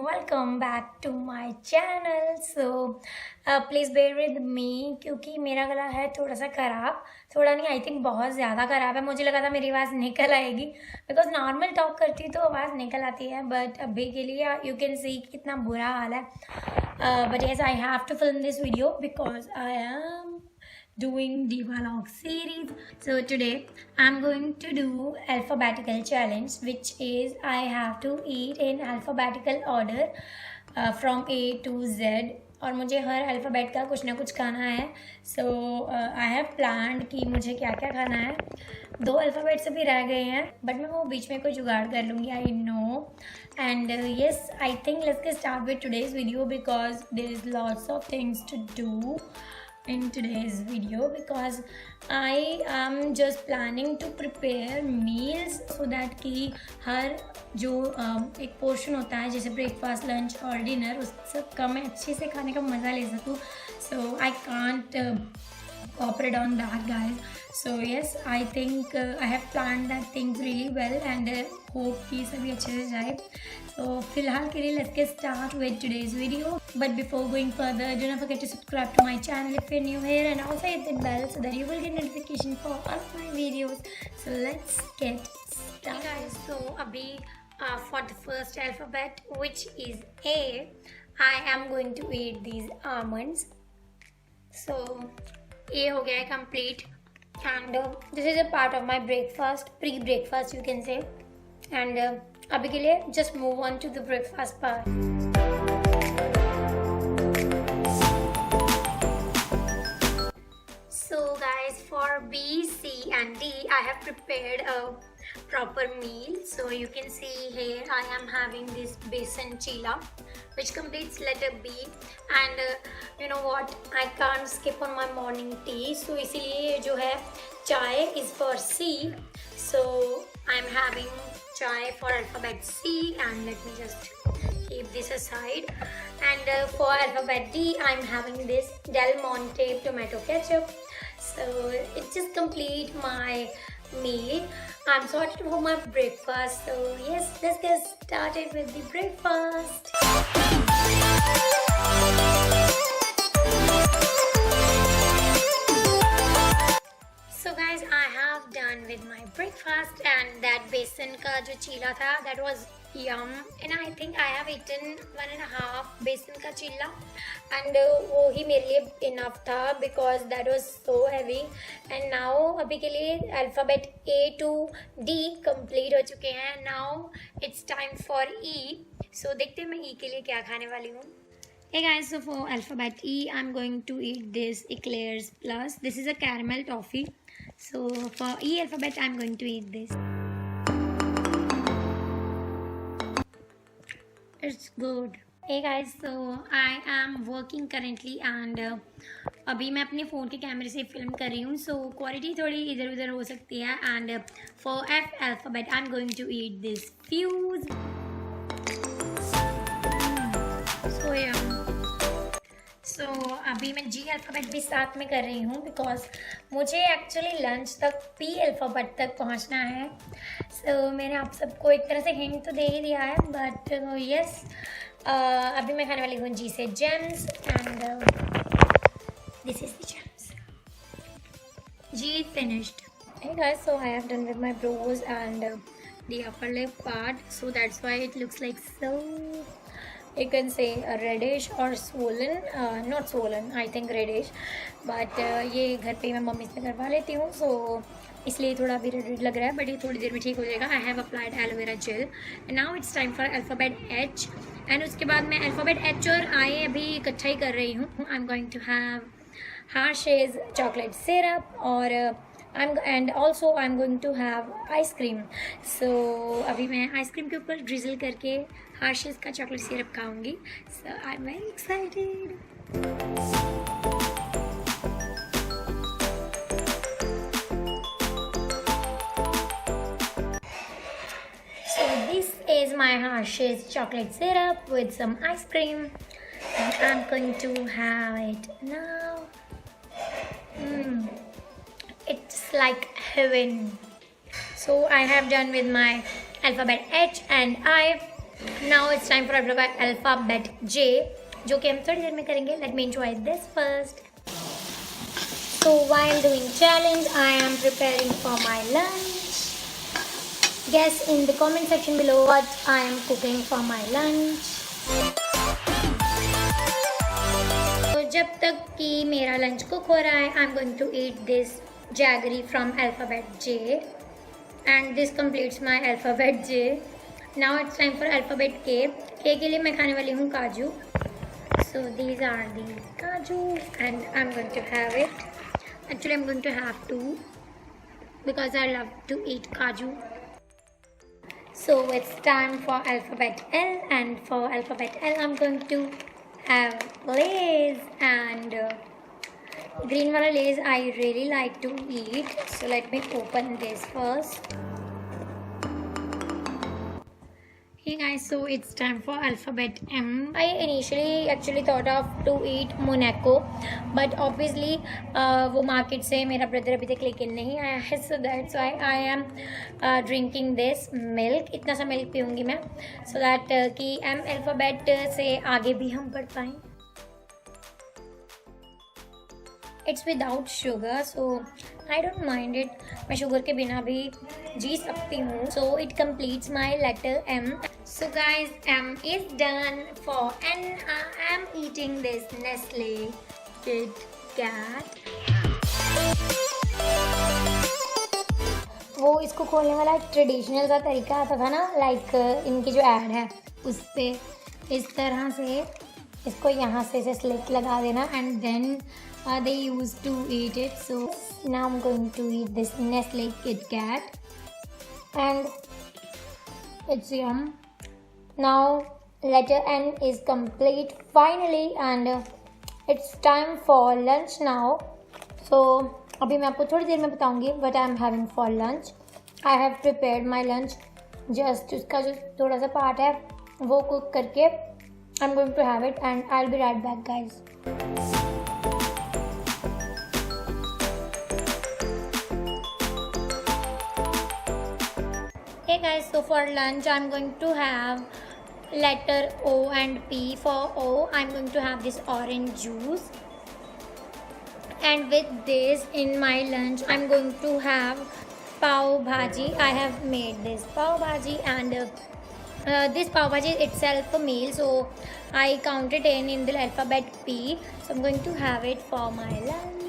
Welcome back to my channel. So please bear with me क्योंकि मेरा गला है थोड़ा सा ख़राब, थोड़ा नहीं आई थिंक बहुत ज़्यादा ख़राब है। मुझे लगा था मेरी आवाज़ निकल आएगी बिकॉज नॉर्मल टॉक करती तो आवाज़ निकल आती है, बट अभी के लिए यू कैन सी कितना बुरा हाल है। But yes I have to film this video because I am doing Divalog series. So today I'm going to do alphabetical challenge, which is I have to eat in alphabetical order from A to Z, और मुझे हर alphabet का कुछ ना कुछ खाना है। सो I have planned कि मुझे क्या क्या खाना है। 2 अल्फ़ाबेट्स अभी रह गए हैं बट मैं वो बीच में कोई जुगाड़ कर लूँगी, I know. And yes I think let's get start with today's video because there is lots of things to do in today's video because I am just planning to prepare meals so that कि हर जो एक portion होता है जैसे breakfast, lunch और dinner, उस सब का मैं अच्छे से खाने का मज़ा ले सकूँ। So I can't cooperate on that, guys. So yes, I think I have planned that things really well and hope कि सभी अच्छे से जाए। So फिलहाल के लिए let's get start with today's video. But before going further, do not forget to subscribe to my channel if you're new here and also hit the bell so that you will get notification for all of my videos. So let's get started. Hey guys, so अभी for the first alphabet, which is A, I am going to eat these almonds. So A हो गया है complete and this is a part of my breakfast, pre-breakfast you can say, and अभी के लिए just move on to the breakfast part. So guys, for B, C and D I have prepared a proper meal. So you can see here I am having this besan chilla which completes letter B, and you know what, I can't skip on my morning tea, so इसीलिए जो है चाय is for C. So I'm having chai for alphabet C, and let me just keep this aside. And for alphabet D I'm having this Del Monte tomato ketchup. So it just complete my meal. I'm sorted for my breakfast. So yes, let's get started with the breakfast. So guys, I have done with my breakfast, and that besan का जो चीला था that was yum, and I think I have eaten 1.5 besan का चीला, and वो ही मेरे लिए enough था because that was so heavy. And now अभी के लिए alphabet A to D complete हो चुके हैं. Now it's time for E. So देखते हैं मैं E के लिए क्या खाने वाली हूँ. Hey guys, so for alphabet E I'm going to eat this Eclairs Plus. This is a caramel toffee. So for E alphabet I'm going to eat this. It's good. Hey guys, so I am working currently and अभी मैं अपने phone के कैमरे से film कर रही हूँ, so quality थोड़ी इधर उधर हो सकती है. And for F alphabet I'm going to eat this fuse. So yeah. So अभी मैं G अल्फ़ाबेट भी साथ में कर रही हूँ बिकॉज मुझे एक्चुअली लंच तक P अल्फ़ाबेट तक पहुँचना है. So मैंने आप सबको एक तरह से हिंट तो दे ही दिया है, बट यस अभी मैं खाने वाली हूँ G से James, and this is the James. G finished. Hey guys, so I have done with my brows and the upper lip part, so that's why it looks like so, you can say reddish or swollen, not swollen, I think reddish, but ये घर पे मैं mummy से करवा लेती हूँ, so इसलिए थोड़ा अभी रेड लग रहा है, बट ये थोड़ी देर में ठीक हो जाएगा. I have applied aloe vera gel and now it's time for alphabet H, and उसके बाद मैं alphabet H और I अभी इकट्ठा ही कर रही हूँ. I'm going to have Hershey's chocolate syrup और and also I'm going to have ice cream. So अभी मैं आइसक्रीम के ऊपर ड्रिजल करके Hershey's का चॉकलेट सिरप खाऊंगी. So I'm very excited. So this is my Hershey's chocolate syrup with some ice cream, and I'm going to have it now. It's like heaven. So I have done with my alphabet H and I. Now it's time for alphabet J, जो कि हम थोड़ी देर में करेंगे. Let me enjoy this first. So while doing challenge, I am preparing for my lunch. Guess in the comment section below what I am cooking for my lunch. तो जब तक कि मेरा लंच कुक हो रहा है, I am going to eat this jaggery from alphabet J, and this completes my alphabet J. Now it's time for alphabet K. K के लिए मैं खाने वाली हूँ काजू. So these are the kaju and I'm going to have it. Actually I'm going to have two because I love to eat kaju. So it's time for alphabet L, and for alphabet L I'm going to have Lay's, and green wala Lay's I really like to eat. So let me open this first. Hey guys, so it's time for alphabet M. I initially actually thought of to eat Monaco, but obviously वो market से मेरा brother अभी तक लेके नहीं आया है, so that's why I am drinking this milk. इतना सा मिल्क पीऊँगी मैं, so that कि M alphabet से आगे भी हम बढ़ पाएँ. It's without sugar, so I don't mind it. मैं शुगर के बिना भी जी सकती हूँ. So it completes my letter M. So guys, M is done. For N, I am eating this Nestle Kit Kat. वो इसको खोलने वाला एक ट्रेडिशनल सा तरीका आता था ना, लाइक इनकी जो ऐड है उस पे इस तरह से इसको यहाँ से स्लिट लगा देना, and then they used to eat it. So now I'm going to eat this Nestle Kit Kat, and it's yum. Now letter N is complete finally, and it's time for lunch now. So अभी मैं आपको थोड़ी देर में बताऊंगी what I am having for lunch. I have prepared my lunch. Just उसका जो थोड़ा सा पार्ट है वो कुक करके I'm going to have it, and I'll be right back guys. Hey guys, so for lunch I'm going to have letter O and P. For O I'm going to have this orange juice, and with this in my lunch I'm going to have pav bhaji. I have made this pav bhaji, and this pav bhaji is itself a meal, so I counted in the alphabet P. So I'm going to have it for my lunch.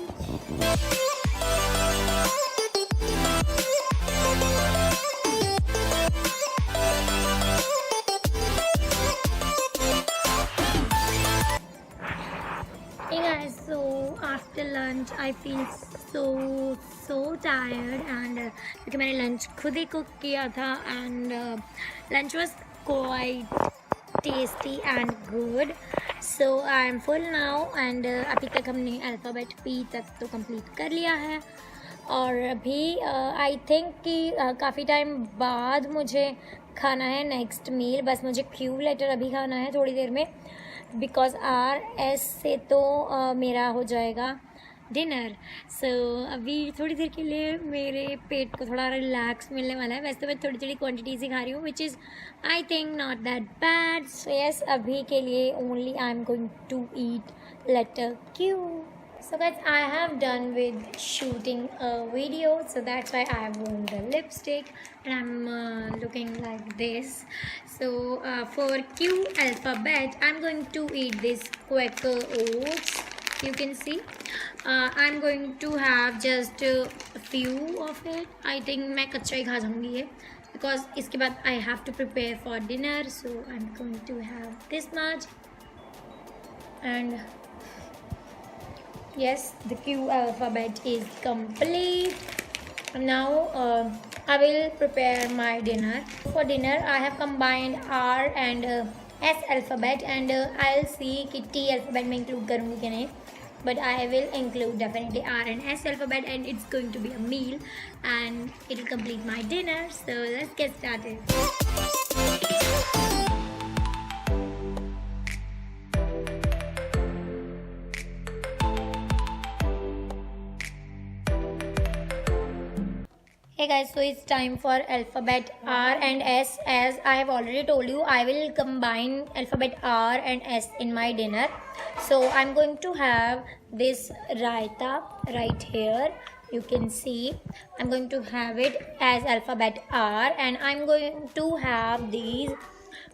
Hey guys, so after lunch I feel so tired, and क्योंकि मैंने lunch खुद ही cook किया था, and lunch was quite tasty and good. So I am full now, and अभी तक हमने alphabet P तक तो कंप्लीट कर लिया है, और अभी आई थिंक कि काफ़ी टाइम बाद मुझे खाना है नेक्स्ट मील. बस मुझे Q लेटर अभी खाना है थोड़ी देर में, बिकॉज R S से तो मेरा हो जाएगा डिनर. सो अभी थोड़ी देर के लिए मेरे पेट को थोड़ा रिलैक्स मिलने वाला है. वैसे तो मैं थोड़ी थोड़ी क्वांटिटी से खा रही हूँ, which is I think not that bad. So yes, अभी के लिए only I am going to eat letter Q. So guys, I have done with shooting a video, so that's why I have worn the lipstick, and I'm looking like this. So for Q alphabet, I'm going to eat this Quaker Oats. You can see I'm going to have just a few of it. I think मैं कच्चा ही खा जाऊँगी ये, because इसके बाद I have to prepare for dinner. So I'm going to have this much, and yes, the Q alphabet is complete. Now I will prepare my dinner. For dinner I have combined R and S alphabet, and I'll see कि T alphabet में include करूँगी कि नहीं, but I will include definitely R and S alphabet, and it's going to be a meal, and it will complete my dinner. So let's get started. Hey guys, so it's time for alphabet R and S. As I have already told you, I will combine alphabet R and S in my dinner. So I'm going to have this raita right here. You can see I'm going to have it as alphabet R, and I'm going to have these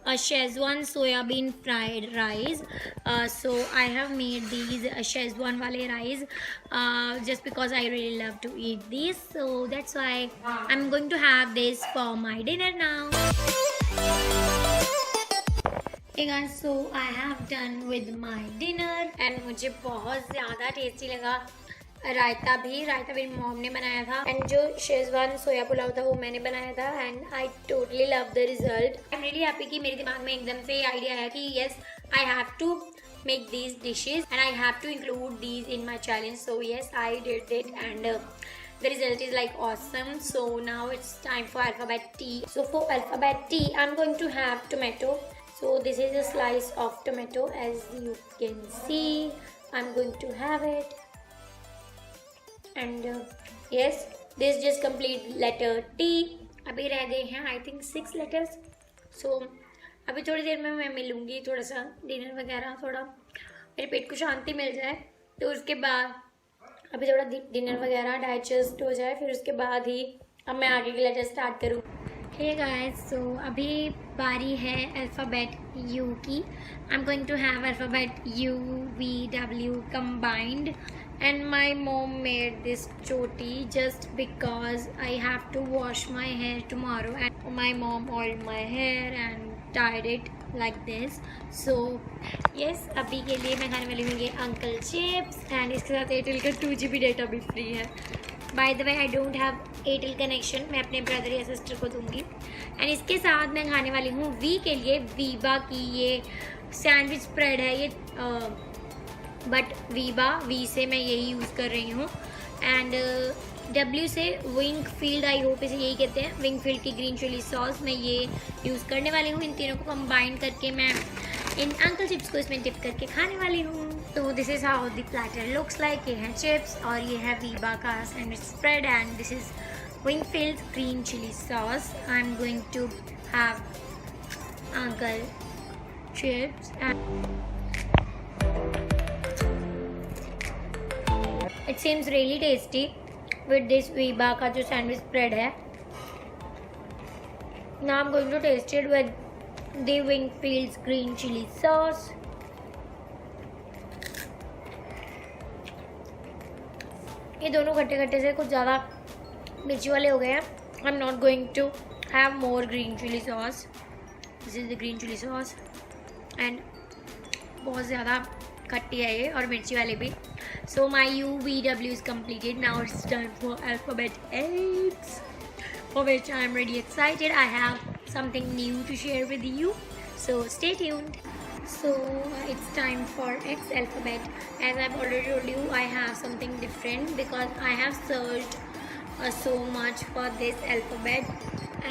Szechuan soyabean fried rice. So I have made these Szechuan wale rice just because I really love to eat these. So that's why I'm going to have this for my dinner now. Hey guys, so I have done with my dinner and मुझे बहुत ज़्यादा tasty लगा रायता मेरी mom ने बनाया था and जो Schezwan सोया पुलाव था वो मैंने बनाया था and I totally love the result. I am really happy कि मेरे दिमाग में एकदम से आइडिया आया कि yes I have to make these dishes and I have to include these in my challenge. So yes, I did it and the result is like awesome. So now it's time for alphabet T. So for alphabet T, I'm going to have tomato. So this is a slice of tomato as you can see. I'm going to have it. And yes, this just complete letter T. अभी रह गए हैं I think 6 letters. So अभी थोड़ी देर में मैं मिलूँगी, थोड़ा सा डिनर वगैरह, थोड़ा मेरे पेट को शांति मिल जाए तो उसके बाद अभी थोड़ा डिनर वगैरह डाइजेस्ट हो जाए, फिर उसके बाद ही अब मैं आगे के लेटर स्टार्ट करूँ। हे गाइस, सो अभी बारी है अल्फ़ाबेट यू की। I am going to have alphabet U V W combined and my mom made this choti just because I have to wash my hair tomorrow and my mom oiled my hair and tied it like this. So yes, अभी के लिए मैं खाने वाली हूँ ये uncle chips and इसके साथ एयरटेल का 2GB डेटा भी फ्री है। By the way I don't have Airtel connection, मैं अपने ब्रदर या सिस्टर को दूंगी। एंड इसके साथ मैं खाने वाली हूँ वी के लिए वीबा की ये सैंडविच स्प्रेड है ये बट वी से मैं यही यूज़ कर रही हूँ एंड डब्ल्यू से विंगफील्ड, आई होप इसे यही कहते हैं, विंगफील्ड की ग्रीन चिली सॉस मैं ये यूज़ करने वाली हूँ। इन तीनों को कंबाइन करके मैं इन अंकल चिप्स को इसमें डिप करके खाने वाली हूँ। तो this is how the platter looks like. ये है चिप्स और ये है वीबा का sandwich spread and this is Wingfield green chilli sauce. I am going to have uncle chips एंड it seems really tasty with this Veeba का जो सैंडविच स्प्रेड है। Now I'm going to taste it with the Wingfield's green chili sauce. ये दोनों खट्टे खट्टे से कुछ ज़्यादा मिर्ची वाले हो गए हैं। I'm not going to have more green chili sauce. This is the green chili sauce and बहुत ज़्यादा खट्टी है ये और मिर्ची वाले भी। So my UVW is completed. Now it's time for alphabet X, for which I am really excited. I have something new to share with you, so stay tuned. So it's time for X alphabet. As I've already told you, I have something different because I have searched so much for this alphabet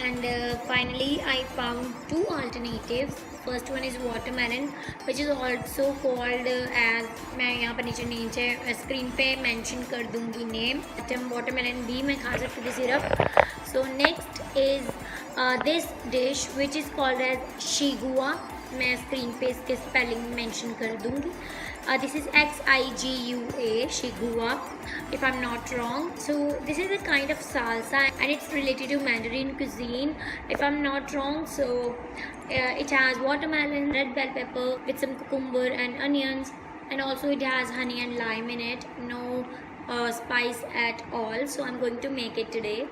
and finally I found 2 alternatives. First one is watermelon, which is also called as, मैं यहाँ पर नीचे screen पे mention कर दूँगी name. Watermelon भी मैं खा सकती थी सिर्फ। So next is this dish which is called as shigua, मैं स्क्रीन पे इसके स्पेलिंग मेंशन कर दूँगी। This is XIGUA, shigua, if I'm not wrong. So this is a kind of salsa and it's related to Mandarin cuisine, if I'm not wrong. So it has watermelon, red bell pepper with some cucumber and onions, and also it has honey and lime in it. No spice at all. So I'm going to make it today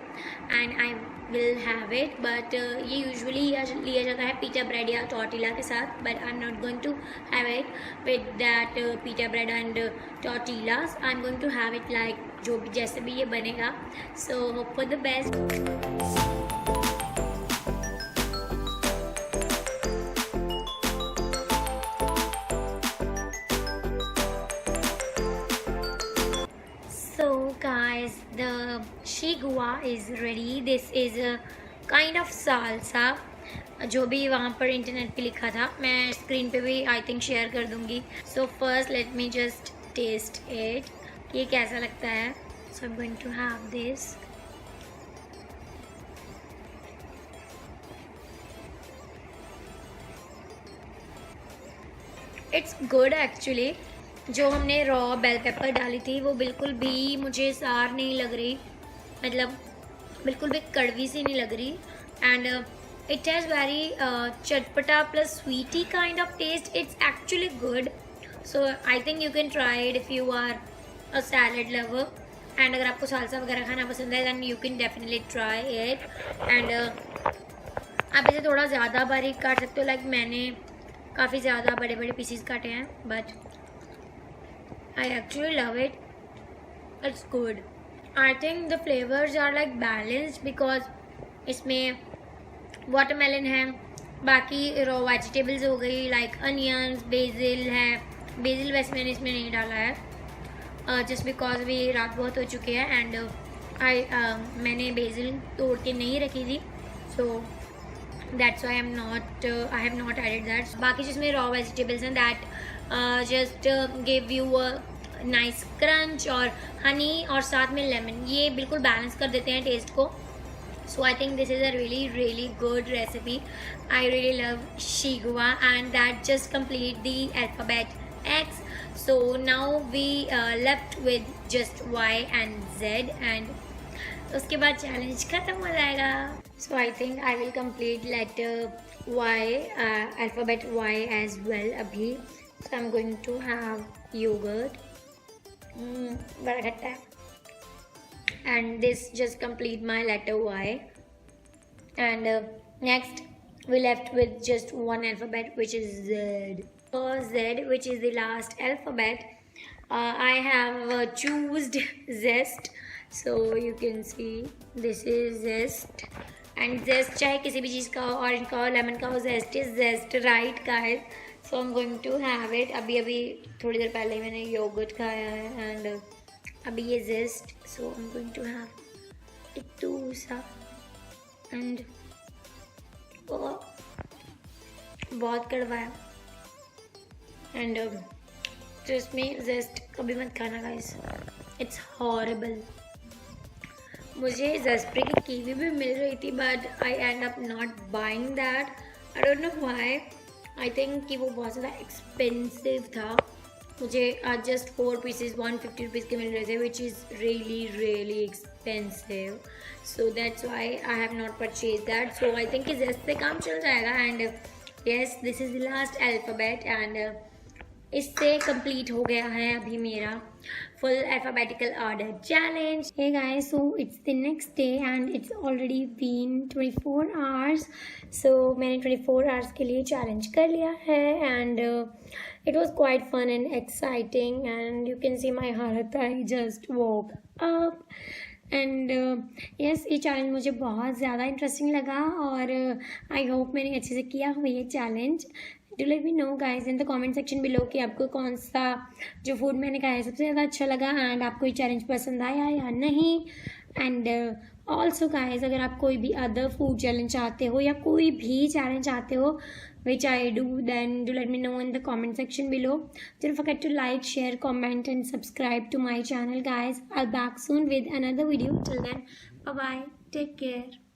and I will have it, but ये usually लिया जाता है pita bread या tortilla के साथ, but I'm not going to have it with that pita bread and tortillas. I'm going to have it like जो भी जैसे भी ये बनेगा. So hope for the best. So guys, the shigua is ready. This is a kind of salsa, जो भी वहाँ पर इंटरनेट पे लिखा था मैं स्क्रीन पे भी आई थिंक शेयर कर दूँगी। So first let me just taste it, ये कैसा लगता है। So I'm going to have this it's good actually. जो हमने रॉ बेल पेपर डाली थी वो बिल्कुल भी मुझे सार नहीं लग रही, मतलब बिल्कुल भी कड़वी सी नहीं लग रही। एंड इट हैज़ वेरी चटपटा plus sweety kind of taste. It's actually good, so I think you can try it if you are a salad lover. And अगर आपको सालसा वगैरह खाना पसंद है then you can definitely try it. And आप इसे थोड़ा ज़्यादा बारीक काट सकते हो, लाइक मैंने काफ़ी ज़्यादा बड़े बड़े पीसीज काटे हैं, but I actually love it, it's good. I think the flavours are like balanced because इसमें वाटरमेलन है, बाकी रॉ वेजिटेबल्स हो गई लाइक अनियंस, बेसिल है। बेसिल वैसे मैंने इसमें नहीं डाला है जस्ट बिकॉज भी रात बहुत हो चुकी है एंड मैंने बेसिल तोड़ के नहीं रखी थी, so that's why I have not added that. बाकी जिसमें रॉ वेजिटेबल्स हैं that just give you a nice crunch, और हनी और साथ में लेमन, ये बिल्कुल बैलेंस कर देते हैं टेस्ट को। So I think this is a really good recipe. I really love Shigua, and that just complete the alphabet X. So now we left with just Y and Z, and उसके बाद challenge खत्म हो जाएगा। So I think I will complete letter Y, alphabet Y as well अभी। So I'm going to have yogurt, बड़ा खट्टा है। And this just complete my letter Y. And next we left with just one alphabet, which is Z. For Z, which is the last alphabet, I have chosen zest. So you can see this is zest, and zest चाहे किसी भी चीज़ का हो, orange का हो, lemon का हो, zest is zest, right guys? So I'm going to have it. अभी थोड़ी देर पहले मैंने योगर्ट खाया है and अभी ये zest, so I'm going to have it too सा। एंड बहुत कड़वा है एंड ट्रस्ट मी, जेस्ट कभी मत खाना गाइस, इट्स हॉरिबल। मुझे जेस्प्री की कीवी भी मिल रही थी but I and up not buying that, I don't know why. I think कि वो बहुत ज़्यादा एक्सपेंसिव था। मुझे जस्ट 4 पीसेज 150 रुपीज़ के मिल रहे थे, which is really expensive, so that's why I have not purchase that. So I think कि जेस्ट से काम चल जाएगा। And yes, this is the last alphabet एंड इससे कंप्लीट हो गया है अभी मेरा full alphabetical order challenge. Hey guys, so it's the next day and it's already been 24 hours. सो मैंने 24 आवर्स के लिए चैलेंज कर लिया है and it was quite fun and exciting, and you can see my heart, I just woke up and yes, ये challenge मुझे बहुत ज़्यादा इंटरेस्टिंग लगा और आई होप मैंने अच्छे से किया हुआ ये challenge. Do let me know guys in the comment section below कि आपको कौन सा जो फूड मैंने खाया है सबसे ज़्यादा अच्छा लगा एंड आपको ये चैलेंज पसंद आया या नहीं। एंड ऑल्सो गाइज, अगर आप कोई भी अदर फूड चैलेंज चाहते हो या कोई भी चैलेंज चाहते हो which I do, then do let me know in the comment section below. Don't forget to like, share, comment and subscribe to my channel guys. I'll back soon with another video. Till then, bye bye, take care.